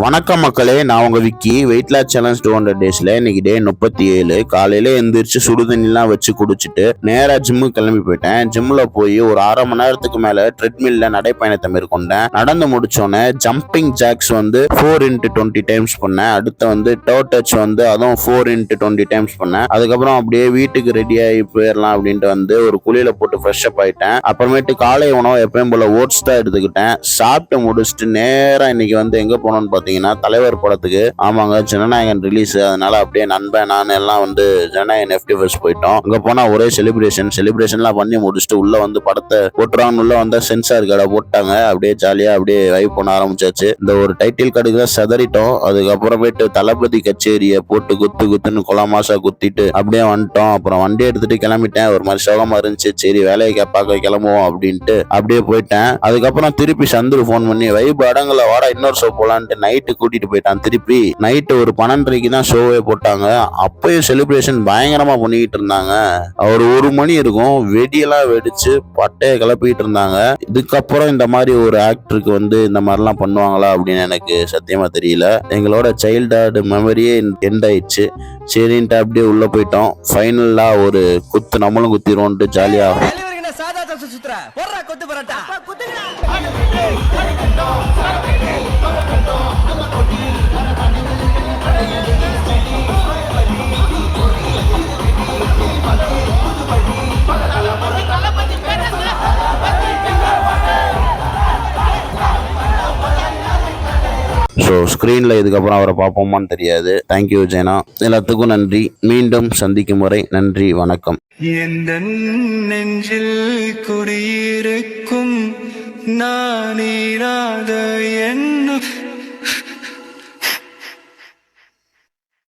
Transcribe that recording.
வணக்கம் மக்களே, நான் உங்க விக்கி. வெயிட் லாஸ் சேலஞ்ச் 200 டேஸ்ல இன்னைக்கு டே 37. காலையில எந்திரிச்சு சுடுதண்ணிலாம் வச்சு குடிச்சிட்டு நேரா ஜிம்முக்கு கிளம்பி போயிட்டேன். ஜிம்ல போய் ஒரு 1/2 மணி நேரத்துக்கு மேல ட்ரெட்மில்ல நடைப்பயணத்தை மேற்கொண்டேன். நடந்து முடிச்சோன்னே ஜம்பிங் ஜாக்ஸ் 4x20 டைம்ஸ் பண்ணேன். அடுத்து டோ டச் அதுவும் 4x20 டைம்ஸ் பண்ணேன். அதுக்கப்புறம் அப்படியே வீட்டுக்கு ரெடி ஆகி போயிடலாம் அப்படின்ட்டு ஒரு குளியில போட்டு ஃப்ரெஷ் அப் ஆயிட்டேன். அப்புறமேட்டு காலை உணவு எப்பயும் போல ஓட்ஸ் தான் எடுத்துக்கிட்டேன். சாப்பிட்டு முடிச்சுட்டு நேரா இன்னைக்கு எங்க போனோம்னு தலைவர் படத்துக்கு. ஆமாங்க, ஜனநாயகன் ரிலீஸ். அதனால அப்படியே நண்பன் நான் எல்லாம் ஜனநாயகன் FTFest போயிட்டோம். அங்க போனா ஒரே செலிப்ரேஷன்லாம் பண்ணி முடிச்சுட்டு உள்ள படத்தை போட்டுறான்னு உள்ள சென்சார் கார்டை போட்டாங்க. அப்படியே ஜாலியா அப்படியே வைப் பண்ண ஆரம்பிச்சாச்சு. இந்த ஒரு டைட்டில் கார்டுக்கு தான் செதறிட்டோம். அதுக்கப்புறமேட்டு தளபதி கச்சேரியை போட்டு குத்துன்னு கொலமாசா குத்திட்டு அப்படியே வந்துட்டோம். அப்புறம் வண்டி எடுத்துட்டு கிளம்பிட்டேன். ஒரு மாதிரி சோகமா இருந்துச்சு. சரி வேலையை பார்க்க கிளம்புவோம் அப்படின்ட்டு அப்படியே போயிட்டேன். அதுக்கப்புறம் திருப்பி சந்துரு போன் பண்ணி வைப் அடங்கல வாடா இன்னொரு ஷோ போலான்ட்டு நைட்டு கூட்டிட்டு போயிட்டான். திருப்பி நைட்டு ஒரு 12:30க்கு தான் ஷோவே போட்டாங்க. அப்பயும் செலிப்ரேஷன் பயங்கரமா பண்ணிக்கிட்டு இருந்தாங்க. ஒரு 1 மணி இருக்கும். வெடியெல்லாம் வெடிச்சு பட்டைய கிளப்பிட்டு இருந்தாங்க. இதுக்கப்புறம் இந்த மாதிரி ஒரு ஆக்டருக்கு இந்த மாதிரிலாம் பண்ணுவாங்களா அப்படின்னு எனக்கு சத்தியமா தெரியல. எங்களோட சைல்ட்ஹுட் மெமரியே எண்ட் ஆயிடுச்சு. சரின்ட்டு அப்படியே உள்ள போயிட்டோம். ஃபைனலா ஒரு குத்து நம்மளும் குத்திடுவோம்ட்டு ஜாலியா ஸ்கிரீன்ல இதுக்கப்புறம் அவரை பார்ப்போமான்னு தெரியாது. தேங்க்யூ ஜெயனா. எல்லாத்துக்கும் நன்றி. மீண்டும் சந்திக்கும் வரை நன்றி, வணக்கம். எந்த நெஞ்சில் குடியிருக்கும் நான் எண்ணம்